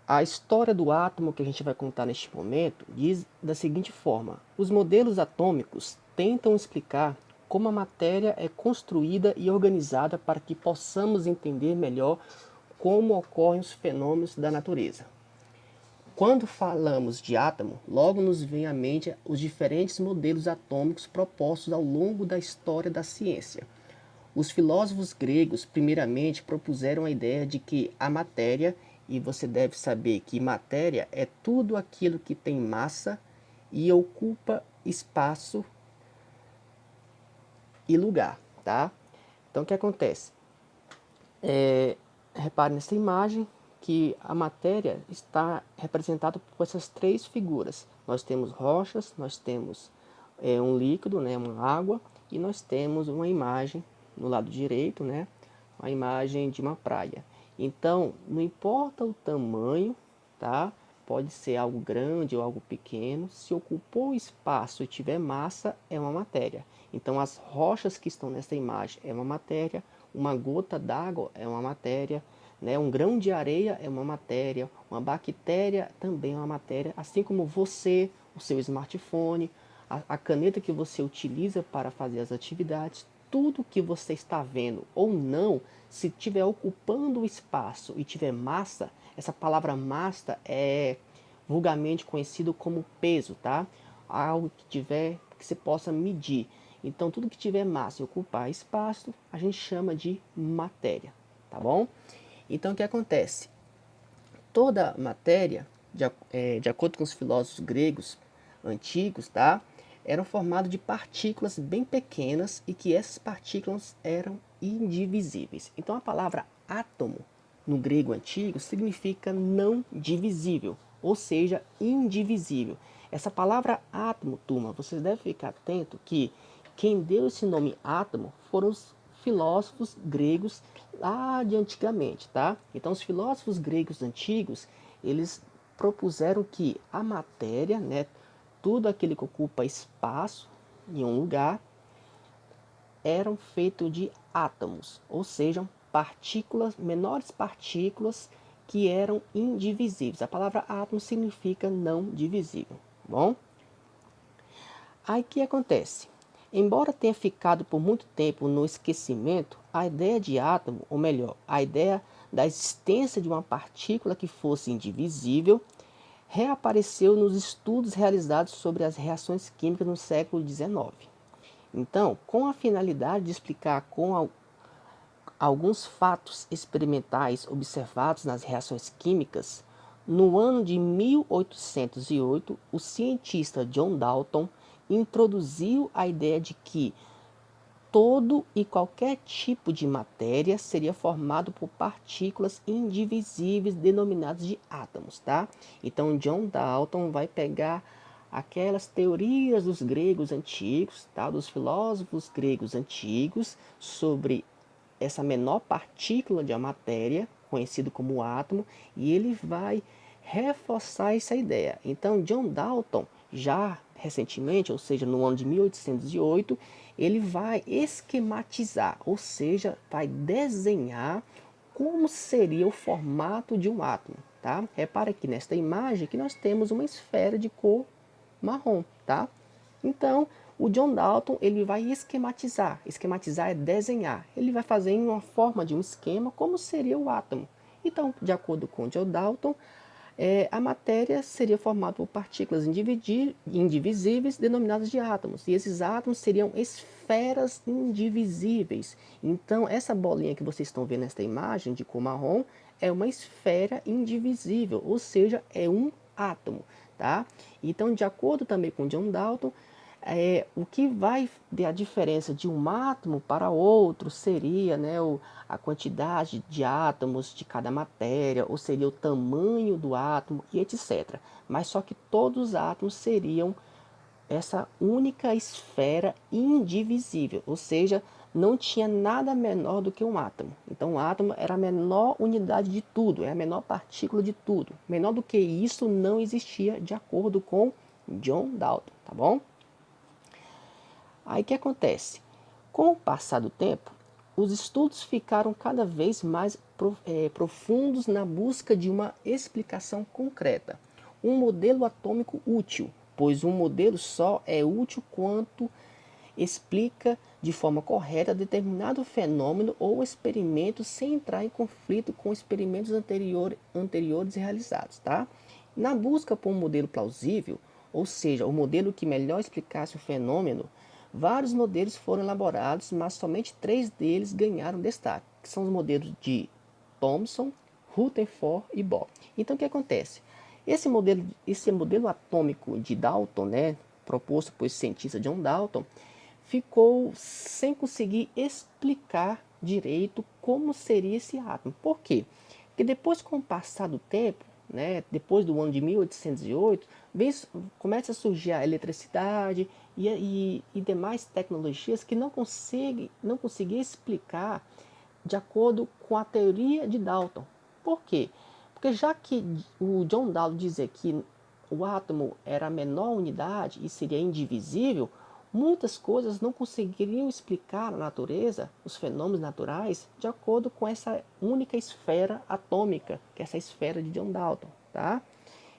A história do átomo que a gente vai contar neste momento diz da seguinte forma: os modelos atômicos tentam explicar como a matéria é construída e organizada para que possamos entender melhor como ocorrem os fenômenos da natureza. Quando falamos de átomo, logo nos vem à mente os diferentes modelos atômicos propostos ao longo da história da ciência. Os filósofos gregos, primeiramente, propuseram a ideia de que a matéria, e você deve saber que matéria é tudo aquilo que tem massa e ocupa espaço e lugar, tá? Então, o que acontece? Repare nessa imagem que a matéria está representada por essas três figuras. Nós temos rochas, nós temos um líquido, né, uma água, e nós temos uma imagem no lado direito, né, uma imagem de uma praia. Então, não importa o tamanho, tá? Pode ser algo grande ou algo pequeno. Se ocupou espaço e tiver massa, é uma matéria. Então, as rochas que estão nessa imagem é uma matéria, uma gota d'água é uma matéria, né? Um grão de areia é uma matéria, uma bactéria também é uma matéria, assim como você, o seu smartphone, a caneta que você utiliza para fazer as atividades, tudo que você está vendo ou não, se estiver ocupando o espaço e tiver massa, essa palavra massa é vulgarmente conhecido como peso, tá? Algo que tiver que você possa medir. Então, tudo que tiver massa e ocupar espaço, a gente chama de matéria, tá bom? Então, o que acontece? Toda matéria, de acordo com os filósofos gregos antigos, tá? Eram formados de partículas bem pequenas e que essas partículas eram indivisíveis. Então, a palavra átomo, no grego antigo, significa não divisível, ou seja, indivisível. Essa palavra átomo, turma, vocês devem ficar atento que quem deu esse nome átomo foram os filósofos gregos lá de antigamente, tá? Então, os filósofos gregos antigos, eles propuseram que a matéria, né, tudo aquilo que ocupa espaço em um lugar, eram feitos de átomos, ou seja, partículas, menores partículas que eram indivisíveis. A palavra átomo significa não divisível, bom? Aí o que acontece? Embora tenha ficado por muito tempo no esquecimento, a ideia de átomo, ou melhor, a ideia da existência de uma partícula que fosse indivisível, reapareceu nos estudos realizados sobre as reações químicas no século XIX. Então, com a finalidade de explicar com alguns fatos experimentais observados nas reações químicas, no ano de 1808, o cientista John Dalton introduziu a ideia de que todo e qualquer tipo de matéria seria formado por partículas indivisíveis denominadas de átomos, tá? Então John Dalton vai pegar aquelas teorias dos gregos antigos, tá? Dos filósofos gregos antigos sobre essa menor partícula de uma matéria, conhecido como átomo, e ele vai reforçar essa ideia. Então, John Dalton, já recentemente, ou seja, no ano de 1808, ele vai esquematizar, ou seja, vai desenhar como seria o formato de um átomo, tá? Repara aqui nesta imagem que nós temos uma esfera de cor marrom, tá? Então, o John Dalton ele vai esquematizar. Esquematizar é desenhar. Ele vai fazer em uma forma de um esquema como seria o átomo. Então, de acordo com John Dalton, a matéria seria formada por partículas indivisíveis denominadas de átomos. E esses átomos seriam esferas indivisíveis. Então, essa bolinha que vocês estão vendo nesta imagem de cor marrom é uma esfera indivisível, ou seja, é um átomo. Tá? Então, de acordo também com John Dalton, o que vai dar a diferença de um átomo para outro seria, né, a quantidade de átomos de cada matéria, ou seria o tamanho do átomo e etc. Mas só que todos os átomos seriam essa única esfera indivisível, ou seja, não tinha nada menor do que um átomo. Então, o átomo era a menor unidade de tudo, é a menor partícula de tudo. Menor do que isso não existia, de acordo com John Dalton, tá bom? Aí o que acontece? Com o passar do tempo, os estudos ficaram cada vez mais profundos na busca de uma explicação concreta. Um modelo atômico útil, pois um modelo só é útil quanto explica de forma correta determinado fenômeno ou experimento sem entrar em conflito com experimentos anteriores realizados. Tá? Na busca por um modelo plausível, ou seja, o modelo que melhor explicasse o fenômeno, vários modelos foram elaborados, mas somente 3 deles ganharam destaque, que são os modelos de Thomson, Rutherford e Bohr. Então o que acontece? Esse modelo atômico de Dalton, né, proposto por esse cientista John Dalton, ficou sem conseguir explicar direito como seria esse átomo. Por quê? Porque depois, com o passar do tempo, né, depois do ano de 1808, começa a surgir a eletricidade e demais tecnologias que não conseguia explicar de acordo com a teoria de Dalton. Por quê? Porque já que o John Dalton dizia que o átomo era a menor unidade e seria indivisível, muitas coisas não conseguiriam explicar a natureza, os fenômenos naturais, de acordo com essa única esfera atômica, que é essa esfera de John Dalton. Tá?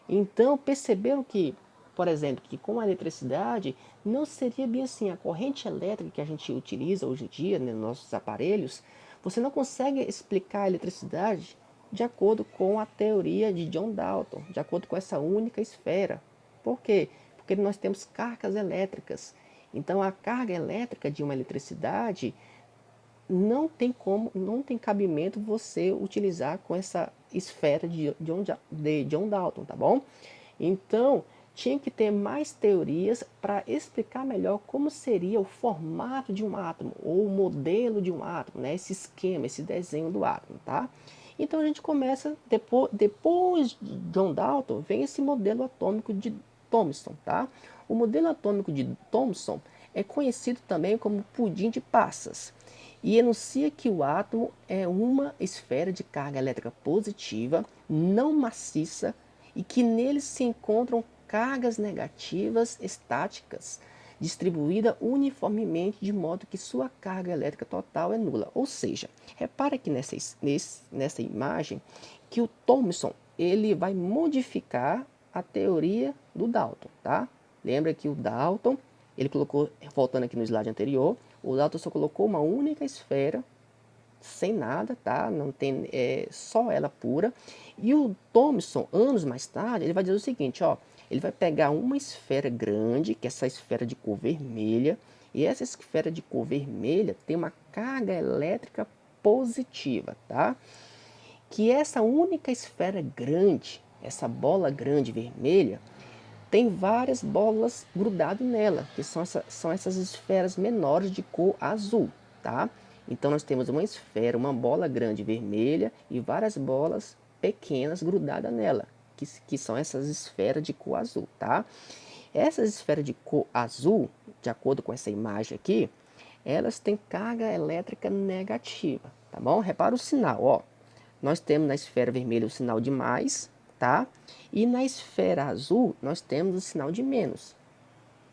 Então perceberam que, por exemplo, que com a eletricidade não seria bem assim. A corrente elétrica que a gente utiliza hoje em dia, né, nos nossos aparelhos, você não consegue explicar a eletricidade de acordo com a teoria de John Dalton, de acordo com essa única esfera. Por quê? Porque nós temos cargas elétricas. Então a carga elétrica de uma eletricidade não tem cabimento você utilizar com essa esfera de John Dalton, tá bom? Então, tinha que ter mais teorias para explicar melhor como seria o formato de um átomo, ou o modelo de um átomo, né? Esse esquema, esse desenho do átomo, tá? Então a gente começa, depois de John Dalton, vem esse modelo atômico de Thomson, tá? O modelo atômico de Thomson é conhecido também como pudim de passas e enuncia que o átomo é uma esfera de carga elétrica positiva, não maciça, e que nele se encontram cargas negativas estáticas, distribuída uniformemente de modo que sua carga elétrica total é nula. Ou seja, repara que nessa imagem que o Thomson ele vai modificar a teoria do Dalton, tá? Lembra que o Dalton, ele colocou, voltando aqui no slide anterior, o Dalton só colocou uma única esfera sem nada, tá? Não tem, só ela pura. E o Thomson, anos mais tarde, ele vai dizer o seguinte, ó, ele vai pegar uma esfera grande, que é essa esfera de cor vermelha, e essa esfera de cor vermelha tem uma carga elétrica positiva, tá? Que essa única esfera grande, essa bola grande vermelha, tem várias bolas grudadas nela, que são essas esferas menores de cor azul, tá? Então nós temos uma esfera, uma bola grande vermelha e várias bolas pequenas grudadas nela, que são essas esferas de cor azul, tá? Essas esferas de cor azul, de acordo com essa imagem aqui, elas têm carga elétrica negativa, tá bom? Repara o sinal, ó. Nós temos na esfera vermelha o sinal de mais, tá? E na esfera azul nós temos o sinal de menos,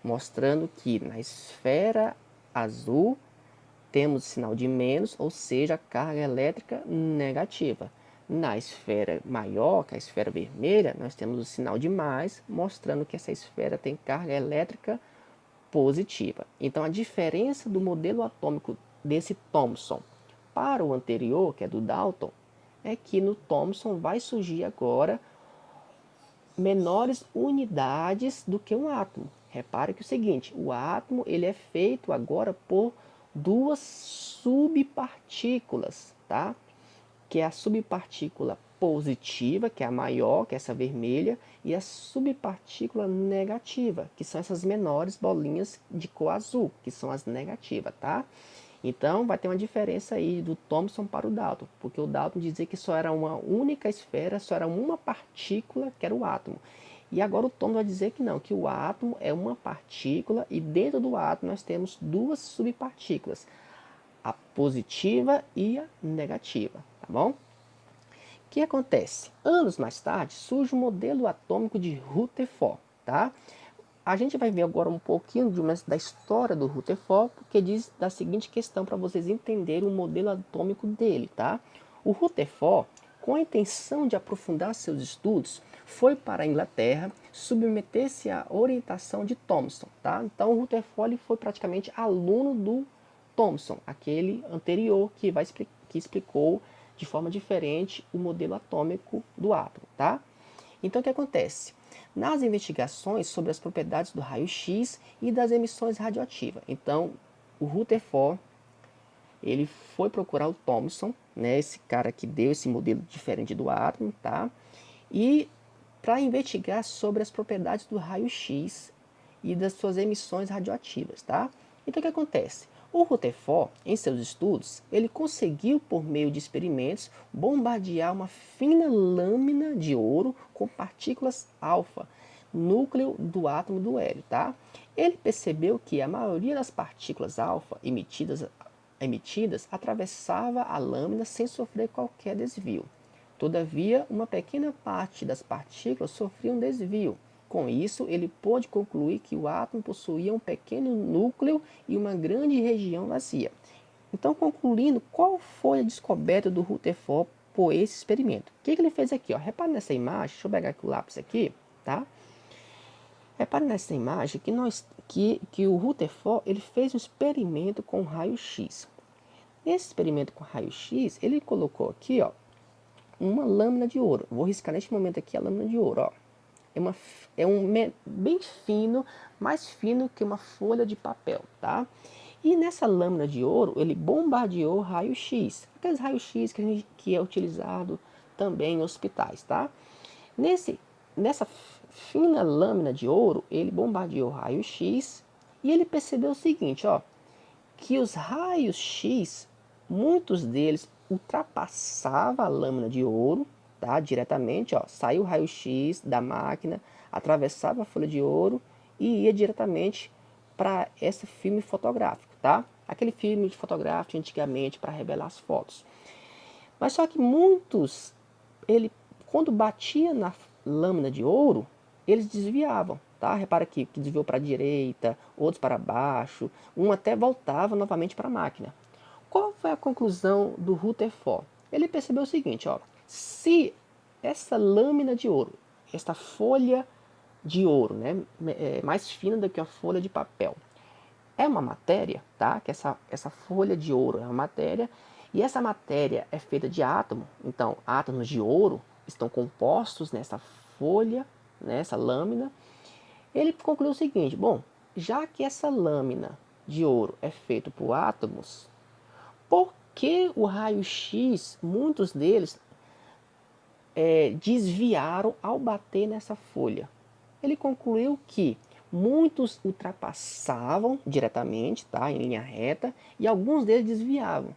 mostrando que na esfera azul temos o sinal de menos, ou seja, carga elétrica negativa. Na esfera maior, que é a esfera vermelha, nós temos o sinal de mais, mostrando que essa esfera tem carga elétrica positiva. Então a diferença do modelo atômico desse Thomson para o anterior, que é do Dalton, é que no Thomson vai surgir agora menores unidades do que um átomo. Repare que é o seguinte, o átomo ele é feito agora por duas subpartículas, tá? Que é a subpartícula positiva, que é a maior, que é essa vermelha, e a subpartícula negativa, que são essas menores bolinhas de cor azul, que são as negativas, tá? Então vai ter uma diferença aí do Thomson para o Dalton, porque o Dalton dizia que só era uma única esfera, só era uma partícula que era o átomo. E agora o Thomson vai dizer que não, que o átomo é uma partícula e dentro do átomo nós temos duas subpartículas, a positiva e a negativa, tá bom? O que acontece? Anos mais tarde surge o modelo atômico de Rutherford, tá? a gente vai ver agora um pouquinho da história do Rutherford, porque diz da seguinte questão para vocês entenderem o modelo atômico dele, tá? O Rutherford, com a intenção de aprofundar seus estudos, foi para a Inglaterra submeter-se à orientação de Thomson, tá? Então o Rutherford foi praticamente aluno do Thomson, aquele anterior que explicou de forma diferente o modelo atômico do átomo, tá? Então o que acontece? Nas investigações sobre as propriedades do raio-x e das emissões radioativas. Então, o Rutherford, ele foi procurar o Thomson, né, esse cara que deu esse modelo diferente do átomo, tá? E para investigar sobre as propriedades do raio-x e das suas emissões radioativas, tá? Então o que acontece? O Rutherford, em seus estudos, ele conseguiu, por meio de experimentos, bombardear uma fina lâmina de ouro com partículas alfa, núcleo do átomo do hélio, tá? Ele percebeu que a maioria das partículas alfa emitidas atravessava a lâmina sem sofrer qualquer desvio. Todavia, uma pequena parte das partículas sofria um desvio. Com isso, ele pôde concluir que o átomo possuía um pequeno núcleo e uma grande região vazia. Então, concluindo, qual foi a descoberta do Rutherford por esse experimento? O que ele fez aqui? Ó? Repare nessa imagem, deixa eu pegar aqui o lápis aqui, tá? Repare nessa imagem que o Rutherford ele fez um experimento com raio-x. Nesse experimento com raio-x, ele colocou aqui, ó, uma lâmina de ouro. Vou riscar neste momento aqui a lâmina de ouro, ó. Bem fino, mais fino que uma folha de papel, tá? E nessa lâmina de ouro, ele bombardeou raio-x, aqueles raio-x que é utilizado também em hospitais, tá? Nessa fina lâmina de ouro, ele bombardeou raio-x e ele percebeu o seguinte, ó, que os raios-x, muitos deles ultrapassavam a lâmina de ouro, tá? Diretamente, ó, saiu o raio-x da máquina, atravessava a folha de ouro e ia diretamente para esse filme fotográfico, tá? Aquele filme fotográfico antigamente para revelar as fotos. Mas só que muitos, quando batia na lâmina de ouro, eles desviavam, tá? Repara aqui, que desviou para a direita, outros para baixo, um até voltava novamente para a máquina. Qual foi a conclusão do Rutherford? Ele percebeu o seguinte, ó, se essa lâmina de ouro, esta folha de ouro, né, mais fina do que a folha de papel, é uma matéria, tá? Que essa folha de ouro é uma matéria, e essa matéria é feita de átomo, então átomos de ouro estão compostos nessa folha, nessa lâmina. Ele concluiu o seguinte, bom, já que essa lâmina de ouro é feita por átomos, por que o raio-x, muitos deles, desviaram ao bater nessa folha? Ele concluiu que muitos ultrapassavam diretamente, tá, em linha reta, e alguns deles desviavam.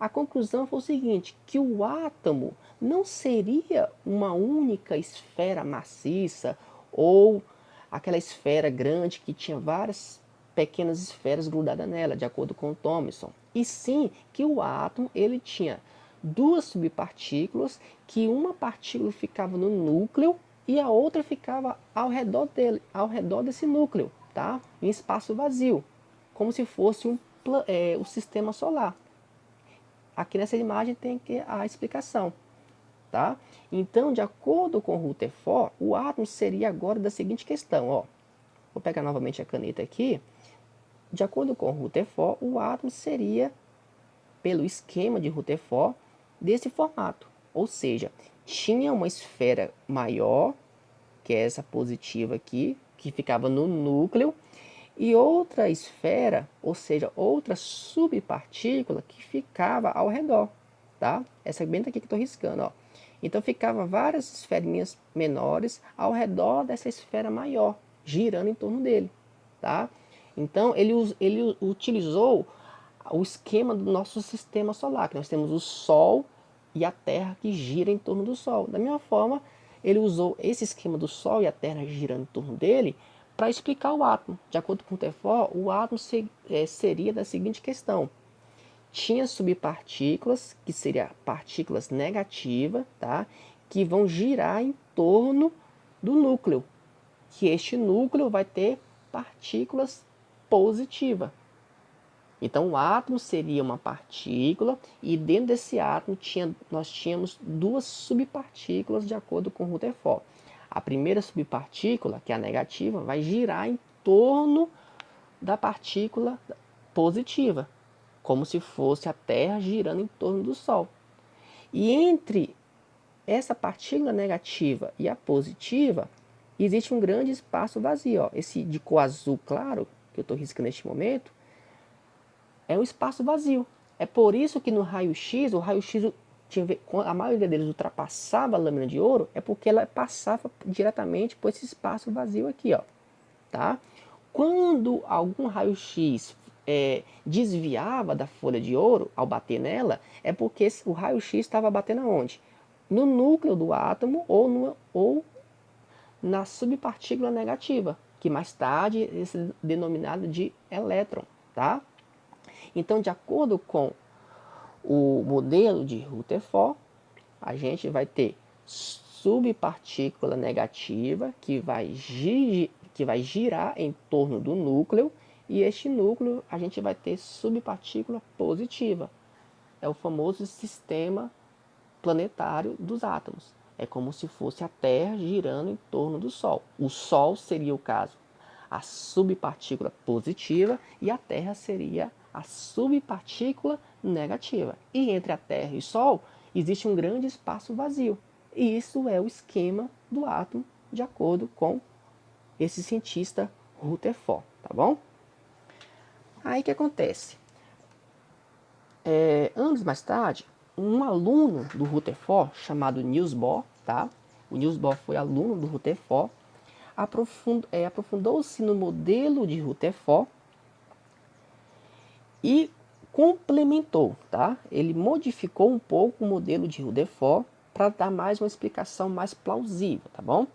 A conclusão foi o seguinte, que o átomo não seria uma única esfera maciça ou aquela esfera grande que tinha várias pequenas esferas grudadas nela, de acordo com Thomson. E sim que o átomo ele tinha duas subpartículas, que uma partícula ficava no núcleo e a outra ficava ao redor dele, ao redor desse núcleo, tá? Em espaço vazio, como se fosse o sistema solar. Aqui nessa imagem tem a explicação, tá? Então, de acordo com Rutherford, o átomo seria agora da seguinte questão, ó. Vou pegar novamente a caneta aqui. De acordo com Rutherford, o átomo seria, pelo esquema de Rutherford, desse formato. Ou seja, tinha uma esfera maior, que é essa positiva aqui, que ficava no núcleo, e outra esfera, ou seja, outra subpartícula que ficava ao redor, tá? Essa bem aqui que eu estou riscando, ó. Então ficava várias esferinhas menores ao redor dessa esfera maior, girando em torno dele, tá? Então ele utilizou o esquema do nosso sistema solar, que nós temos o Sol e a Terra que gira em torno do Sol. Da mesma forma, ele usou esse esquema do Sol e a Terra girando em torno dele para explicar o átomo. De acordo com o Rutherford, o átomo seria da seguinte questão. Tinha subpartículas, que seriam partículas negativas, tá? Que vão girar em torno do núcleo. Que este núcleo vai ter partículas positiva. Então, o átomo seria uma partícula e dentro desse átomo nós tínhamos duas subpartículas de acordo com Rutherford. A primeira subpartícula, que é a negativa, vai girar em torno da partícula positiva, como se fosse a Terra girando em torno do Sol. E entre essa partícula negativa e a positiva, existe um grande espaço vazio. Ó. Esse de cor azul claro, que eu estou riscando neste momento, é um espaço vazio. É por isso que no raio-x, o raio-x, a maioria deles ultrapassava a lâmina de ouro, é porque ela passava diretamente por esse espaço vazio aqui, ó, tá? Quando algum raio-x desviava da folha de ouro ao bater nela, é porque o raio-x estava batendo aonde? No núcleo do átomo ou na subpartícula negativa, que mais tarde é denominado de elétron, tá? Então, de acordo com o modelo de Rutherford, a gente vai ter subpartícula negativa que vai girar em torno do núcleo, e este núcleo a gente vai ter subpartícula positiva. É o famoso sistema planetário dos átomos. É como se fosse a Terra girando em torno do Sol. O Sol seria o caso, a subpartícula positiva, e a Terra seria a subpartícula negativa. E entre a Terra e o Sol existe um grande espaço vazio. E isso é o esquema do átomo, de acordo com esse cientista Rutherford, tá bom? Aí o que acontece? Anos mais tarde, um aluno do Rutherford, chamado Niels Bohr, tá? O Niels Bohr foi aluno do Rutherford, aprofundou-se no modelo de Rutherford e complementou, tá? Ele modificou um pouco o modelo de Rutherford para dar mais uma explicação mais plausível, tá bom?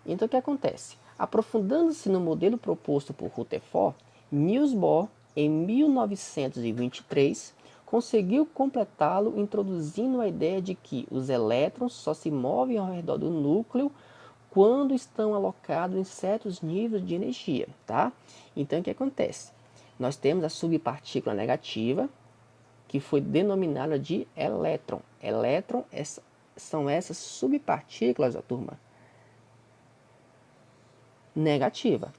Então o que acontece? Aprofundando-se no modelo proposto por Rutherford, Niels Bohr, em 1923, conseguiu completá-lo introduzindo a ideia de que os elétrons só se movem ao redor do núcleo quando estão alocados em certos níveis de energia, tá? Então o que acontece? Nós temos a subpartícula negativa, que foi denominada de elétron. Elétron são essas subpartículas, turma, negativa,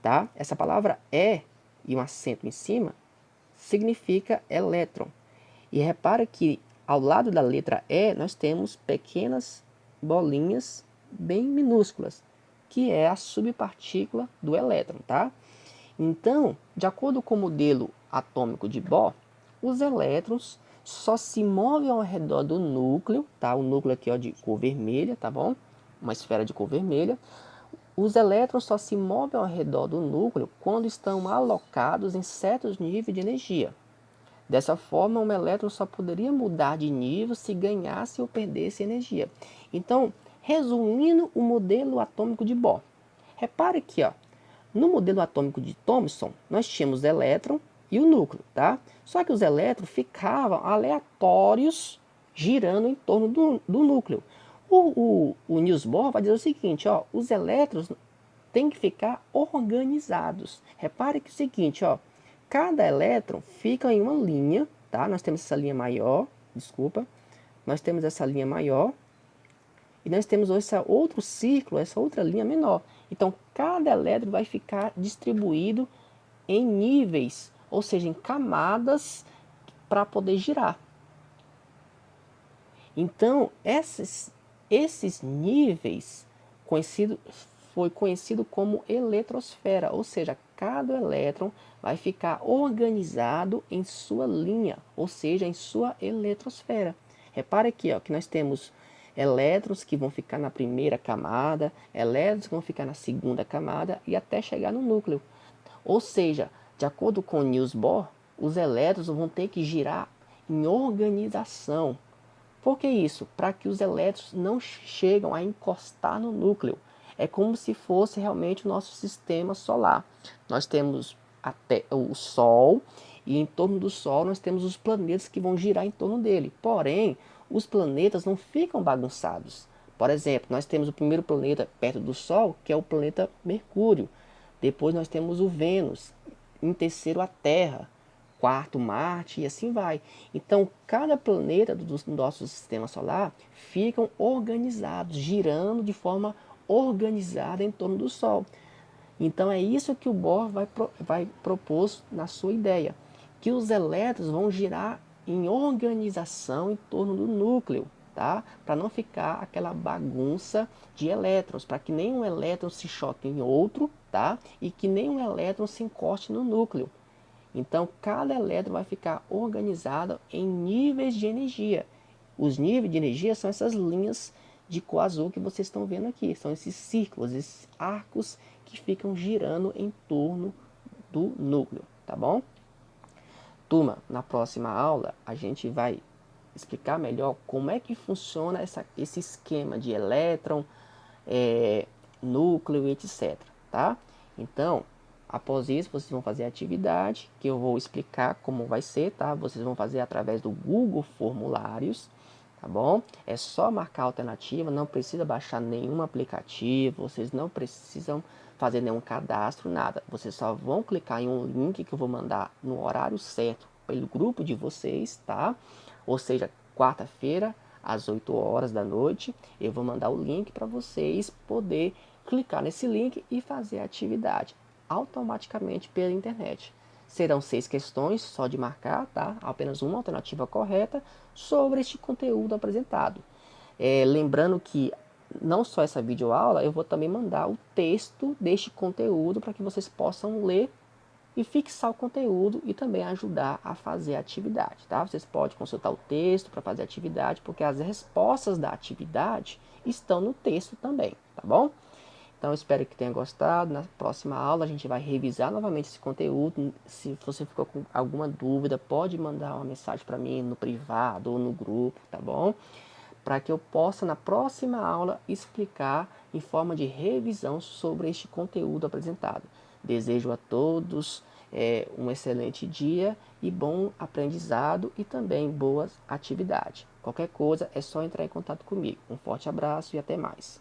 tá? Essa palavra e um acento em cima significa elétron. E repara que ao lado da letra E nós temos pequenas bolinhas bem minúsculas, que é a subpartícula do elétron, tá? Então, de acordo com o modelo atômico de Bohr, os elétrons só se movem ao redor do núcleo, tá? O núcleo aqui ó, de cor vermelha, tá bom? Uma esfera de cor vermelha. Os elétrons só se movem ao redor do núcleo quando estão alocados em certos níveis de energia. Dessa forma, um elétron só poderia mudar de nível se ganhasse ou perdesse energia. Então, resumindo o modelo atômico de Bohr. Repare aqui, ó, no modelo atômico de Thomson, nós tínhamos o elétron e o núcleo, tá? Só que os elétrons ficavam aleatórios girando em torno do núcleo. O Niels Bohr vai dizer o seguinte, ó, os elétrons têm que ficar organizados. Repare que é o seguinte, ó, cada elétron fica em uma linha, tá? Nós temos essa linha maior, desculpa, nós temos essa linha maior e nós temos esse outro círculo, essa outra linha menor. Então, cada elétron vai ficar distribuído em níveis, ou seja, em camadas para poder girar. Então, esses níveis foi conhecido como eletrosfera, ou seja, cada elétron vai ficar organizado em sua linha, ou seja, em sua eletrosfera. Repare aqui ó, que nós temos elétrons que vão ficar na primeira camada, elétrons que vão ficar na segunda camada e até chegar no núcleo. Ou seja, de acordo com Niels Bohr, os elétrons vão ter que girar em organização. Por que isso? Para que os elétrons não chegam a encostar no núcleo. É como se fosse realmente o nosso sistema solar. Nós temos até o Sol e em torno do Sol nós temos os planetas que vão girar em torno dele. Porém, os planetas não ficam bagunçados. Por exemplo, nós temos o primeiro planeta perto do Sol, que é o planeta Mercúrio. Depois nós temos o Vênus, em terceiro a Terra, quarto Marte e assim vai. Então, cada planeta do nosso sistema solar ficam organizados, girando de forma organizada em torno do Sol. Então, é isso que o Bohr vai propor na sua ideia, que os elétrons vão girar em organização em torno do núcleo, tá? Para não ficar aquela bagunça de elétrons, para que nenhum elétron se choque em outro, tá? E que nenhum elétron se encoste no núcleo. Então, cada elétron vai ficar organizado em níveis de energia. Os níveis de energia são essas linhas de cor azul que vocês estão vendo aqui. São esses círculos, esses arcos que ficam girando em torno do núcleo, tá bom? Turma, na próxima aula a gente vai explicar melhor como é que funciona esse esquema de elétron, núcleo, etc. Tá? Então, após isso, vocês vão fazer a atividade, que eu vou explicar como vai ser, tá? Vocês vão fazer através do Google Formulários, tá bom? É só marcar a alternativa, não precisa baixar nenhum aplicativo, vocês não precisam fazer nenhum cadastro, nada. Vocês só vão clicar em um link que eu vou mandar no horário certo pelo grupo de vocês, tá? Ou seja, quarta-feira, às 8 horas da noite, eu vou mandar o link para vocês poder clicar nesse link e fazer a atividade automaticamente pela internet. Serão 6 questões, só de marcar, tá? Apenas uma alternativa correta sobre este conteúdo apresentado. Lembrando que não só essa videoaula, eu vou também mandar o texto deste conteúdo para que vocês possam ler e fixar o conteúdo e também ajudar a fazer a atividade, tá? Vocês podem consultar o texto para fazer a atividade, porque as respostas da atividade estão no texto também, tá bom? Então, espero que tenha gostado. Na próxima aula, a gente vai revisar novamente esse conteúdo. Se você ficou com alguma dúvida, pode mandar uma mensagem para mim no privado ou no grupo, tá bom? Para que eu possa, na próxima aula, explicar em forma de revisão sobre este conteúdo apresentado. Desejo a todos um excelente dia e bom aprendizado e também boas atividades. Qualquer coisa é só entrar em contato comigo. Um forte abraço e até mais.